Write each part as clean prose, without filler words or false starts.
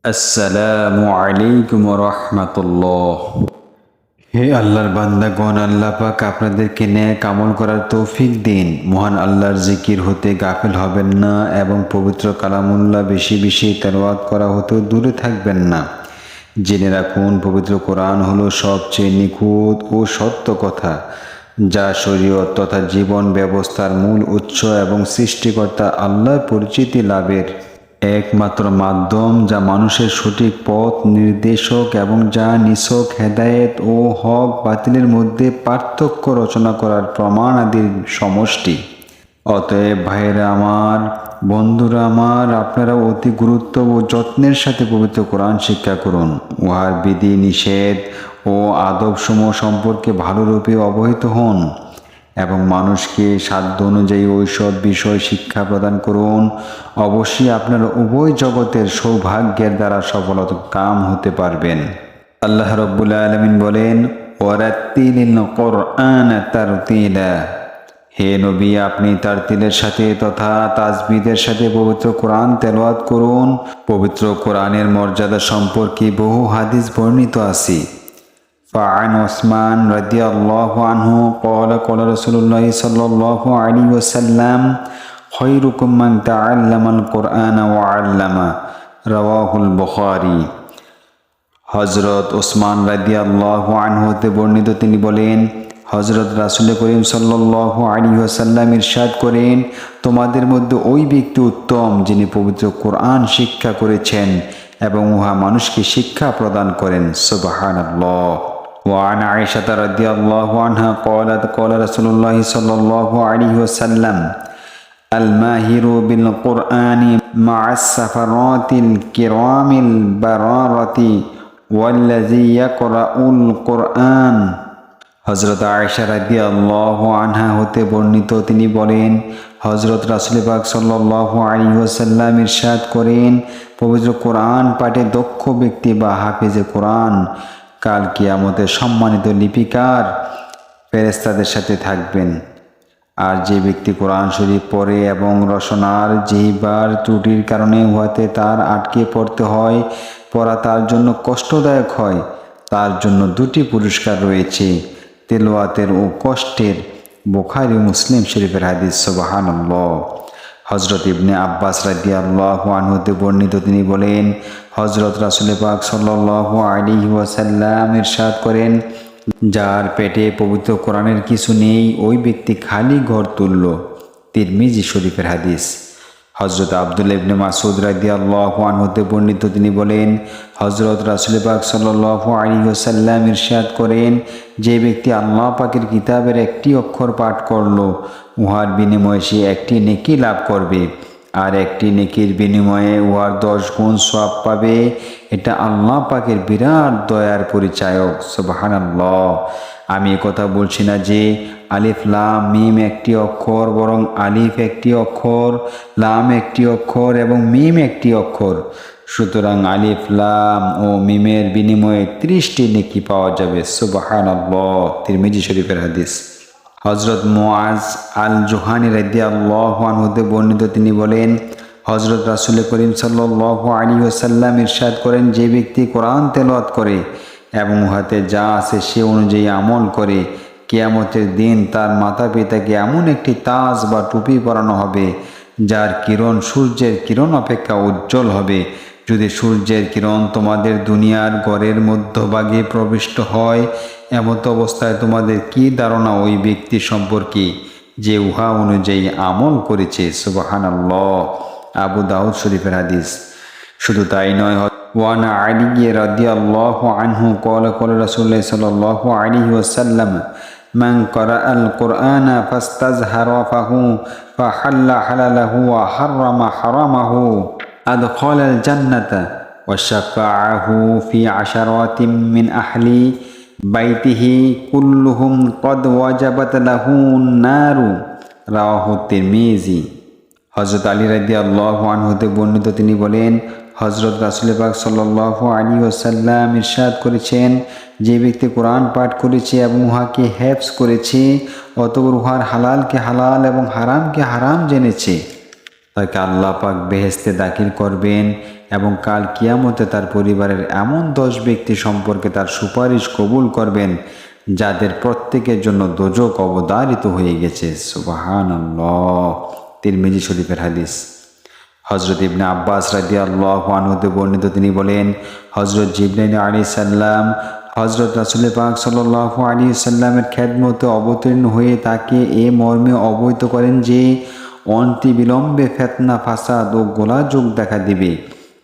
আসসালামু আলাইকুম রহমতুল্লাহ। হে আল্লাহর বান্দাগণ, আল্লাহ পাক আপনাদেরকে নেক আমল করার তৌফিক দিন। মহান আল্লাহর জিকির হতে গাফিল হবেন না এবং পবিত্র কালামুল্লাহ বেশি বেশি তেলাওয়াত করা হতেও দূরে থাকবেন না। জেনে রাখুন, পবিত্র কোরআন হলো সবচেয়ে নিখুঁত ও সত্য কথা, যা শরীয়ত তথা জীবন ব্যবস্থার মূল উৎস এবং সৃষ্টিকর্তা আল্লাহর পরিচিতি লাভের একমাত্র মাধ্যম, যা মানুষের সঠিক পথ নির্দেশক এবং যা নিছক হেদায়েত ও হক বাতিলের মধ্যে পার্থক্য রচনা করার প্রমাণ আদির সমষ্টি। অতএব ভাইয়েরা আমার, বন্ধুরা আমার, আপনারা অতি গুরুত্ব ও যত্নের সাথে পবিত্র কোরআন শিক্ষা করুন। উহার বিধি নিষেধ ও আদবসমূহ সম্পর্কে ভালোরূপে অবহিত হন এবং মানুষকে সাধ্য অনুযায়ী ওইসব বিষয় শিক্ষা প্রদান করুন। অবশ্যই আপনারা উভয় জগতের সৌভাগ্যের দ্বারা সফলতা কাম হতে পারবেন। আল্লাহ রাব্বুল আলামিন বলেন, ওয়ারাত্তিলিল কোরআন তারতিলা। হে নবী, আপনি তারতিলের সাথে তথা তাসবিদের সাথে পবিত্র কোরআন তেলাওয়াত করুন। পবিত্র কোরআনের মর্যাদা সম্পর্কে বহু হাদিস বর্ণিত আছে। فعن عثمان رضي الله عنه قال قال رسول الله صلى الله عليه وسلم خيركم من تعلم القرآن وعلمه رواه البخاري। হযরত ওসমান রাদিয়াল্লাহু আনহু হতে বর্ণিত, তিনি বলেন, হযরত রাসূল করিম সাল্লাল্লাহু আলাইহি ওয়াসাল্লাম ইরশাদ করেন, তোমাদের মধ্যে ওই ব্যক্তি উত্তম যিনি পবিত্র কোরআন শিক্ষা করেছেন এবং উহা মানুষকে শিক্ষা প্রদান করেন। সুবহানাল্লাহ। وعن عائشة رضي الله عنها قالت قال رسول الله صلى الله عليه وسلم الماهر بالقرآن مع السفرات الكرام البرارة والذي يقرأ القرآن। হযরত আয়েশা রাদিয়াল্লাহু আনহা হতে বর্ণিত, তিনি বলেন, হযরত রাসূল পাক সাল্লাল্লাহু আলাইহি ওয়াসাল্লাম ইরশাদ করেন, পবিত্র কোরআন পাঠে দক্ষ ব্যক্তি বা হাফেজে কোরআন কাল কিয়ামতে সম্মানিত লিপিকার ফেরেশতাদের সাথে থাকবেন। আর যে ব্যক্তি কোরআন শরীফ পড়ে এবং রসনার জিহ্বার ত্রুটির কারণে উহাতে তার আটকে পড়তে হয়, পড়া তার জন্য কষ্টদায়ক হয়, তার জন্য দুটি পুরস্কার রয়েছে, তেলাওয়াতের ও কষ্টের। বুখারী ও মুসলিম শরীফের হাদিস। সুবহানাল্লাহ। হযরত ইবনে আব্বাস রাদিয়াল্লাহু আনহু হতে বর্ণিত, তিনি বলেন, হযরত রাসূল পাক সাল্লাল্লাহু আলাইহি ওয়াসাল্লাম ইরশাদ করেন, যার পেটে পবিত্র কোরআনের কিছু নেই, ওই ব্যক্তি খালি ঘর তুলল। তিরমিজি শরীফের হাদিস। হযরত আব্দুল্লাহ ইবনে মাসউদ রাদিয়াল্লাহু আনহু হতে বর্ণিত, তিনি বলেন, হযরত রাসূল পাক সাল্লাল্লাহু আলাইহি ওয়াসাল্লাম ইরশাদ করেন, যে ব্যক্তি আল্লাহ পাকের কিতাবের একটি অক্ষর পাঠ করল, উহার বিনিময়ে সে একটি নেকি লাভ করবে, আর একটি নেকির বিনিময়ে উহার 10 গুণ সওয়াব পাবে। এটা আল্লাহ পাকের বিরাট দয়ার পরিচায়ক। সুবহানাল্লাহ। আমি কথা বলছি না যে আলিফ লাম মিম একটি অক্ষর, বরং আলিফ একটি অক্ষর, লাম একটি অক্ষর এবং মিম একটি অক্ষর। সুতরাং আলিফ লাম ও মিমের বিনিময়ে 30টি নেকি পাওয়া যাবে। সুবহানাল্লাহ। তিরমিজি শরীফের হাদিস। হযরত মুআজ আল জুহানী রাদিয়াল্লাহু আনহু হতে বর্ণিত, তিনি বলেন, হযরত রাসূল করিম সাল্লাল্লাহু আলাইহি ওয়াসাল্লাম ইরশাদ করেন, যে ব্যক্তি কোরআন তেলাওয়াত করে এবং উহাতে যা আছে সে অনুযায়ী আমল করে, কিয়ামতের দিন তার মাতা পিতাকে এমন একটি তাজ বা টুপি পরানো হবে, যার কিরণ সূর্যের কিরণ অপেক্ষা উজ্জ্বল হবে। যদি সূর্যের কিরণ তোমাদের দুনিয়ার ঘরের মধ্যভাগে প্রবিষ্ট হয়, এমত অবস্থায় তোমাদের কি ধারণা ওই ব্যক্তি সম্পর্কে যে উহা অনুযায়ী আমল করেছে। সুবহানাল্লাহ। আবু দাউদ শরীফের হাদিস। শুধু তাই নয়, ওয়ান আলী রাদিয়াল্লাহু আনহু ক্বালা ক্বালা রাসূলুল্লাহ সাল্লাল্লাহু আলাইহি ওয়াসাল্লাম মান ক্বারাআল কুরআনা ফাস্তাযহারা ফাহু ফাহাল্লা হালালাহু ওয়া হাররামা হারামাহু আদখালাল জান্নাতা ওয়া শাফাআহু ফি আশারাতিন মিন আহলি বাইতিহি কুল্লুহুম কদ ওয়াজাবাত লাহুন নারু। রাওয়াহু তিরমিজি। হযরত আলী রাদিয়াল্লাহু আনহু হতে বর্ণিত, তিনি বলেন, হযরত রাসূল পাক সাল্লাল্লাহু আলাইহি ওয়াসাল্লাম ইরশাদ করেছেন, যে ব্যক্তি কোরআন পাঠ করেছে এবং উহাকে হেফজ করেছে, অতঃপর উহার হালালকে হালাল এবং হারামকে হারাম জেনেছে, তাকে আল্লাহ পাক বেহেশতে দাখিল করবেন এবং কাল কিয়ামতে তার পরিবারের এমন 10 ব্যক্তি সম্পর্কে তার সুপারিশ কবুল করবেন যাদের প্রত্যেকের জন্য দোজক অবধারিত হয়ে গেছে। সুবহানাল্লাহ। তিরমিজি শরীফের হাদিস। হযরত ইবনে আব্বাস রাদিয়াল্লাহু আনহু হতে বর্ণিত, তিনি বলেন, হযরত জিবরাইল আলাইহিস সালাম হযরত রাসূল পাক সাল্লাল্লাহু আলাইহি সাল্লামের খেদমতে অবতীর্ণ হয়ে তাকে এ মর্মে অবহিত করেন যে অনতি বিলম্বে ফিতনা, ফাসাদ ও গোলাযোগ দেখা দিবে।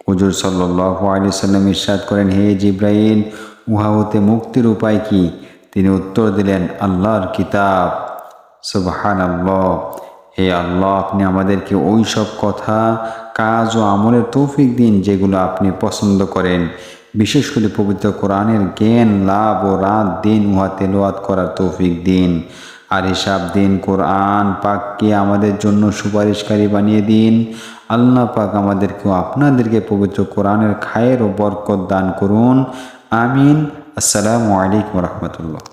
হুজুর সাল্লাল্লাহু আলাইহি সাল্লাম ইরশাদ করেন, হে জিবরাইল, উহা হতে মুক্তির উপায় কি? তিনি উত্তর দিলেন, আল্লাহর কিতাব। সুবহানাল্লাহ। হে আল্লাহ, আপনি আমাদেরকে ওই সব কথা, কাজ ও আমলের তৌফিক দিন যেগুলো আপনি পছন্দ করেন। বিশেষ করে পবিত্র কোরআনের জ্ঞান লাভ ও রাত দিন উহা তেলাওয়াত করার তৌফিক দিন। আর হিসাব দিন। কোরআন পাককে আমাদের জন্য সুপারিশকারী বানিয়ে দিন। আল্লাহ পাক আমাদেরকেও আপনাদেরকে পবিত্র কোরআনের খায়ের ও বরকত দান করুন। আমিন। আসসালামু আলাইকুম রহমতুল্লাহ।